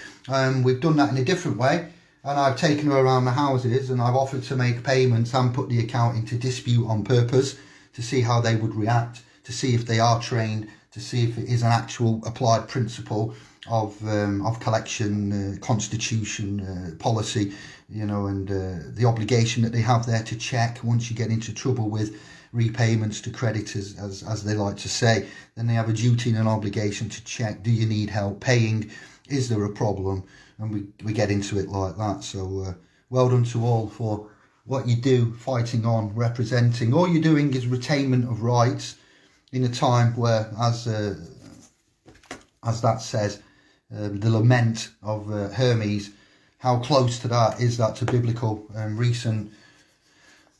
We've done that in a different way, and I've taken her around the houses and I've offered to make payments and put the account into dispute on purpose to see how they would react, to see if they are trained, to see if it is an actual applied principle of collection, constitution, policy, you know, and the obligation that they have there to check once you get into trouble with repayments to creditors, as they like to say, then they have a duty and an obligation to check, do you need help paying? Is there a problem? And we get into it like that. So well done to all for what you do, fighting on, representing. All you're doing is retainment of rights in a time where, as that says, the lament of Hermes, how close to that is that to biblical recent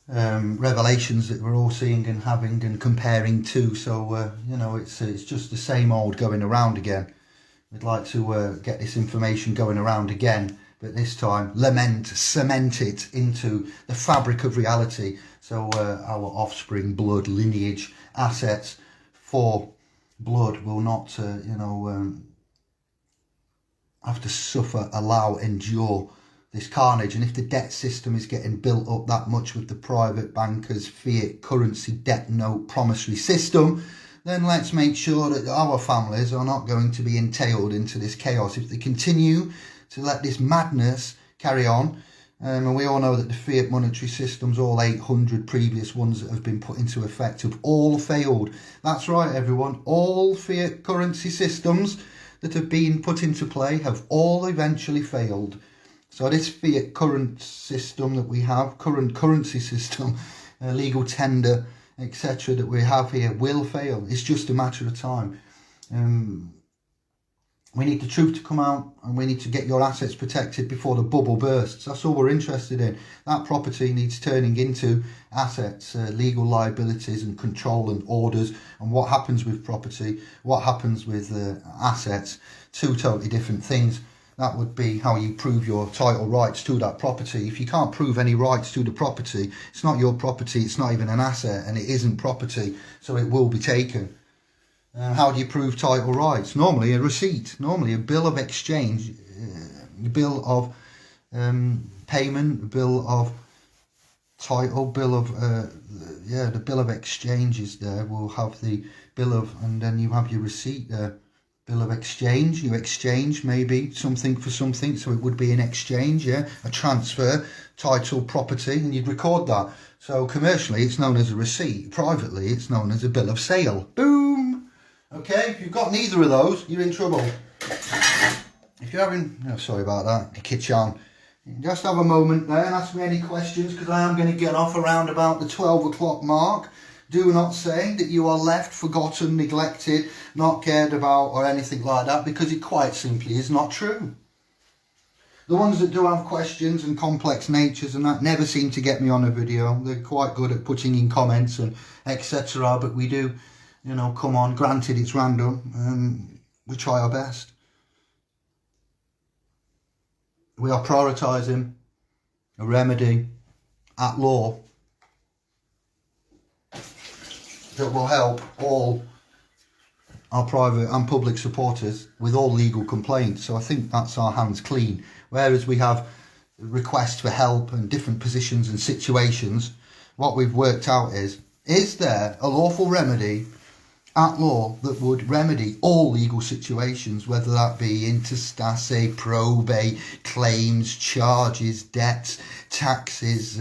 revelations that we're all seeing and having and comparing to. So you know, it's just the same old going around again. We'd like to get this information going around again, but this time cement it into the fabric of reality, so our offspring, blood, lineage, assets for blood will not have to suffer, allow, endure this carnage. And if the debt system is getting built up that much with the private bankers, fiat currency, debt note, promissory system, then let's make sure that our families are not going to be entailed into this chaos. If they continue to let this madness carry on, and we all know that the fiat monetary systems, all 800 previous ones that have been put into effect, have all failed. That's right, everyone. All fiat currency systems that have been put into play have all eventually failed. So this fiat current system that we have, current currency system, legal tender, etc. that we have here will fail. It's just a matter of time. We need the truth to come out, and we need to get your assets protected before the bubble bursts. That's all we're interested in. That property needs turning into assets, legal liabilities and control and orders. And what happens with property, what happens with assets, two totally different things. That would be how you prove your title rights to that property. If you can't prove any rights to the property, it's not your property, it's not even an asset, and it isn't property, so it will be taken. How do you prove title rights? Normally a receipt, normally a bill of exchange, a bill of payment, a bill of title, bill of, the bill of exchange is there. We'll have the bill of, and then you have your receipt there. Bill of exchange, you exchange maybe something for something, so it would be an exchange, a transfer, title, property, and you'd record that. So commercially it's known as a receipt, privately it's known as a bill of sale. Boom! Okay, if you've got neither of those, you're in trouble. If you're having, sorry about that, the kitchen, just have a moment there and ask me any questions, because I am going to get off around about the 12 o'clock mark. Do not say that you are left, forgotten, neglected, not cared about or anything like that, because it quite simply is not true. The ones that do have questions and complex natures and that never seem to get me on a video. They're quite good at putting in comments and etc. But we do, come on, granted it's random, we try our best. We are prioritising a remedy at law that will help all our private and public supporters with all legal complaints. So I think that's our hands clean. Whereas we have requests for help and different positions and situations, what we've worked out is there a lawful remedy at law that would remedy all legal situations, whether that be intestate, probate, claims, charges, debts, taxes,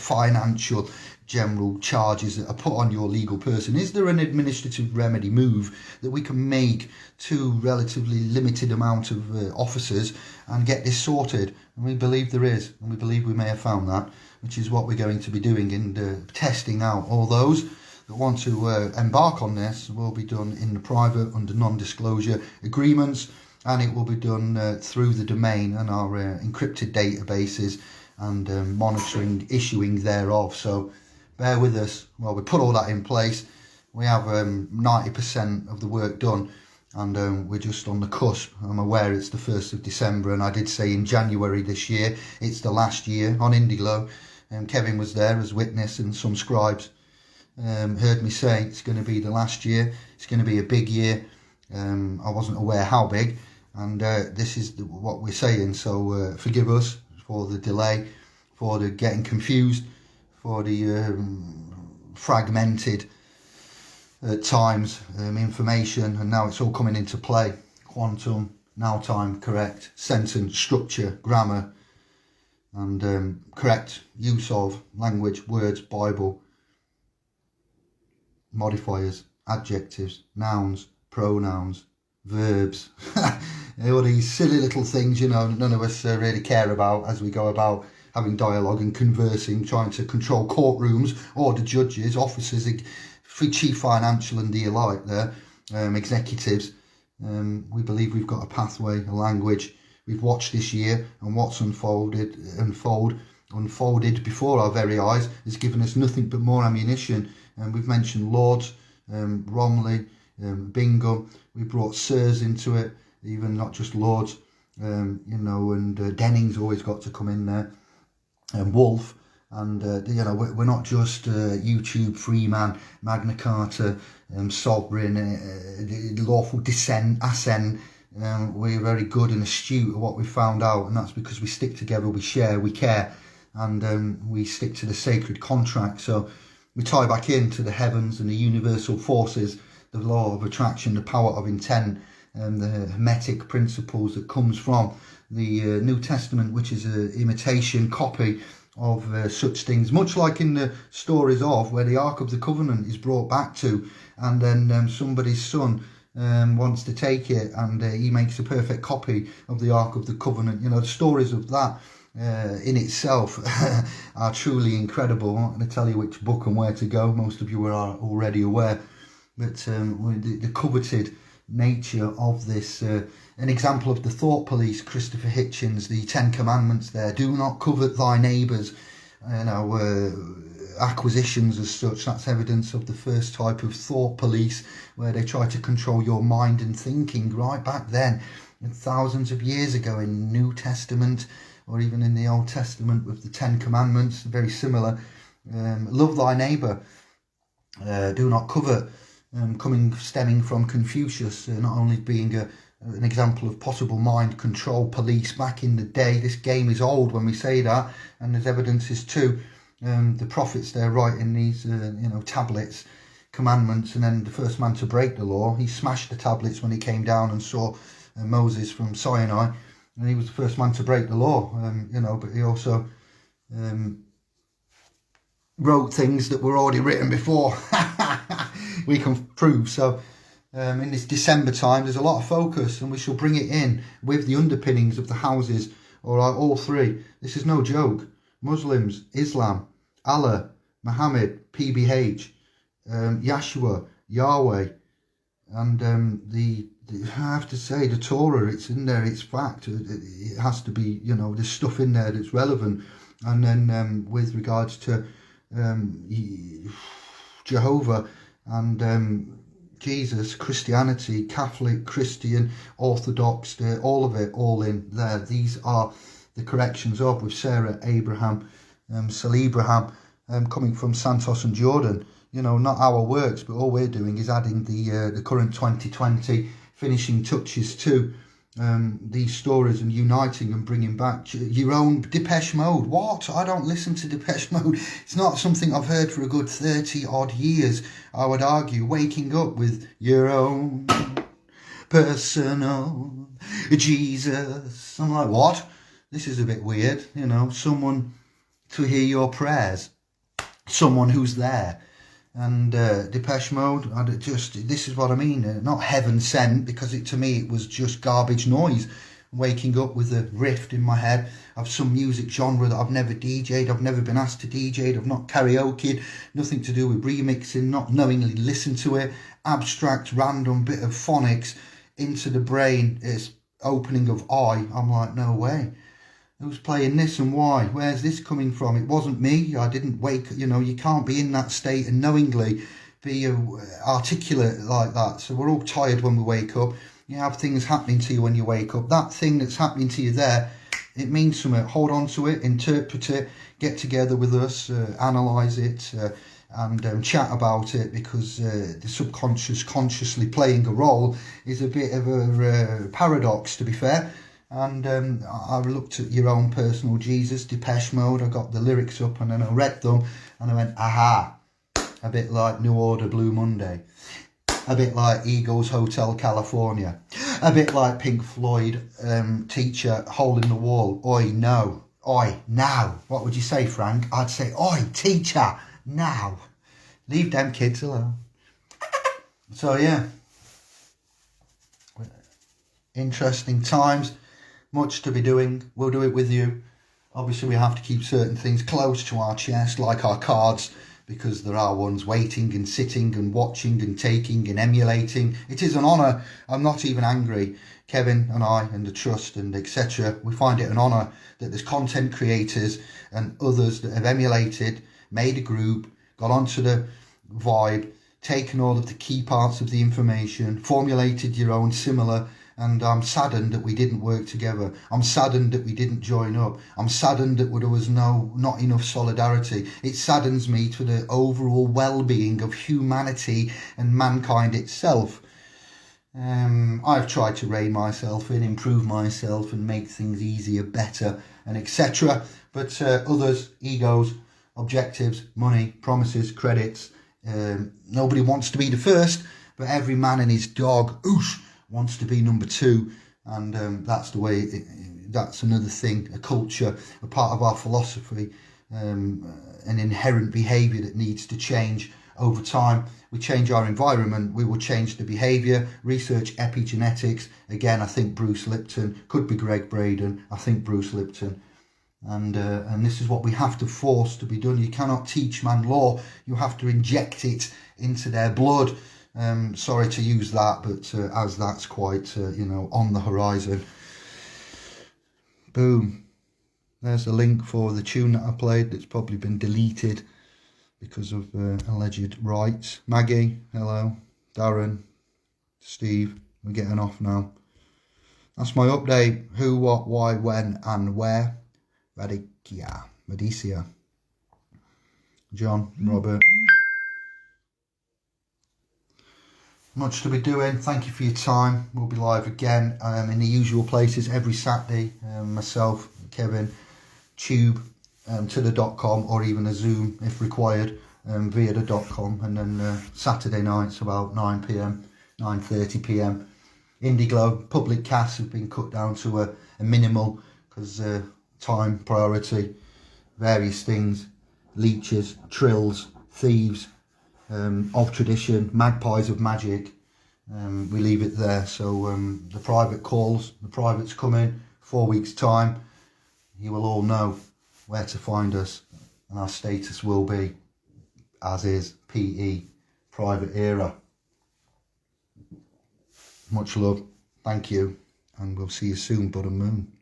financial, general charges that are put on your legal person? Is there an administrative remedy move that we can make to relatively limited amount of officers and get this sorted? And we believe there is, and we believe we may have found that, which is what we're going to be doing and testing out. All those that want to embark on this will be done in the private under non-disclosure agreements, and it will be done through the domain and our encrypted databases and monitoring, issuing thereof. So bear with us while we put all that in place. We have 90% of the work done, and we're just on the cusp. I'm aware it's the 1st of December, and I did say in January this year it's the last year on Indiglo. Kevin was there as witness, and some scribes heard me say it's going to be the last year. It's going to be a big year. I wasn't aware how big, and this is what we're saying. So forgive us for the delay, for the getting confused, for the fragmented at times information, and now it's all coming into play. Quantum, now time, correct, sentence, structure, grammar, and correct use of language, words, Bible, modifiers, adjectives, nouns, pronouns, verbs, all these silly little things, you know, none of us really care about as we go about having dialogue and conversing, trying to control courtrooms, order judges, officers, chief financial and the alike there, executives. We believe we've got a pathway, a language we've watched this year, and what's unfolded before our very eyes has given us nothing but more ammunition. And we've mentioned Lords, Romilly, Bingham. We brought sirs into it, even not just Lords, you know, and Denning's always got to come in there, and Wolf. And, you know, we're not just YouTube, Freeman, Magna Carta, Sovereign, lawful dissent, assent. We're very good and astute at what we found out, and that's because we stick together, we share, we care, and we stick to the sacred contract. So we tie back into the heavens and the universal forces, the law of attraction, the power of intent, and the hermetic principles that comes from the New Testament, which is an imitation copy of such things, much like in the stories of where the Ark of the Covenant is brought back to, and then somebody's son wants to take it, and he makes a perfect copy of the Ark of the Covenant. You know, the stories of that in itself are truly incredible. I'm not going to tell you which book and where to go. Most of you are already aware, but the coveted nature of this, an example of the thought police, Christopher Hitchens, the 10 Commandments there, do not covet thy neighbours, you know, acquisitions as such. That's evidence of the first type of thought police, where they try to control your mind and thinking right back then, thousands of years ago in New Testament, or even in the Old Testament with the 10 Commandments, very similar. Love thy neighbour, do not covet, stemming from Confucius, not only being an example of possible mind control police back in the day. This game is old when we say that, and there's evidences too. The prophets there writing these, you know, tablets, commandments, and then the first man to break the law, he smashed the tablets when he came down and saw Moses from Sinai, and he was the first man to break the law, you know, but he also wrote things that were already written before. We can prove. So in this December time, there's a lot of focus, and we shall bring it in with the underpinnings of the houses, all three. This is no joke. Muslims, Islam, Allah, Muhammad, PBH, Yahshua, Yahweh, and I have to say, the Torah, it's in there, it's fact. It has to be, you know, there's stuff in there that's relevant. And then with regards to Jehovah and Jesus, Christianity, Catholic, Christian, Orthodox, all of it, all in there. These are the corrections of, with Sarah, Abraham, Abraham, coming from Santos and Jordan. You know, not our works, but all we're doing is adding the current 2020 finishing touches to these stories and uniting and bringing back your own Depeche Mode. What? I don't listen to Depeche Mode. It's not something I've heard for a good 30 odd years, I would argue. Waking up with your own personal Jesus. I'm like, what? This is a bit weird, you know, someone to hear your prayers, someone who's there. And Depeche Mode, this is what I mean, not heaven sent, because to me it was just garbage noise. Waking up with a rift in my head of some music genre that I've never DJ'd, I've never been asked to DJ, I've not karaoke'd, nothing to do with remixing, not knowingly listened to it, abstract, random bit of phonics into the brain, it's opening of eye. I'm like, no way. Who's playing this and why? Where's this coming from? It wasn't me. I didn't wake, you know, you can't be in that state and knowingly be articulate like that. So we're all tired when we wake up. You have things happening to you when you wake up. That thing that's happening to you there, it means something. Hold on to it, interpret it, get together with us, analyse it, and chat about it, because the subconscious consciously playing a role is a bit of a paradox, to be fair. And I looked at your own personal Jesus, Depeche Mode. I got the lyrics up and then I read them and I went, aha. A bit like New Order, Blue Monday. A bit like Eagles Hotel California. A bit like Pink Floyd, Teacher, Hole in the Wall. Oi, no. Oi, now. What would you say, Frank? I'd say, oi, teacher, now. Leave them kids alone. So yeah, interesting times, much to be doing. We'll do it with you. Obviously we have to keep certain things close to our chest, like our cards, because there are ones waiting and sitting and watching and taking and emulating. It is an honour. I'm not even angry. Kevin and I and the Trust and etc. We find it an honour that there's content creators and others that have emulated, made a group, got onto the vibe, taken all of the key parts of the information, formulated your own similar. And I'm saddened that we didn't work together. I'm saddened that we didn't join up. I'm saddened that there was not enough solidarity. It saddens me to the overall well-being of humanity and mankind itself. I've tried to rein myself in, improve myself and make things easier, better and etc. But others, egos, objectives, money, promises, credits. Nobody wants to be the first, but every man and his dog, oosh, wants to be number two, and that's the way. That's another thing, a culture, a part of our philosophy, an inherent behaviour that needs to change over time. We change our environment, we will change the behaviour. Research epigenetics. Again, I think Bruce Lipton, could be Greg Braden. I think Bruce Lipton. And this is what we have to force to be done. You cannot teach man law. You have to inject it into their blood. Sorry to use that, but as that's quite, on the horizon. Boom. There's a link for the tune that I played that's probably been deleted because of alleged rights. Maggie, hello. Darren, Steve, we're getting off now. That's my update. Who, what, why, when, and where. Radicia. John, Robert. Much to be doing. Thank you for your time. We'll be live again in the usual places every Saturday. Myself, Kevin, Tube to the .com, or even a Zoom if required via the .com, and then Saturday nights about 9 p.m, 9:30 p.m. Indiglo public casts have been cut down to a minimal because time, priority, various things, leeches, trills, thieves. Of tradition, magpies of magic, we leave it there. So the private calls, the privates come in 4 weeks time, you will all know where to find us, and our status will be as is, PE, private era. Much love, thank you, and we'll see you soon, Bud and Moon.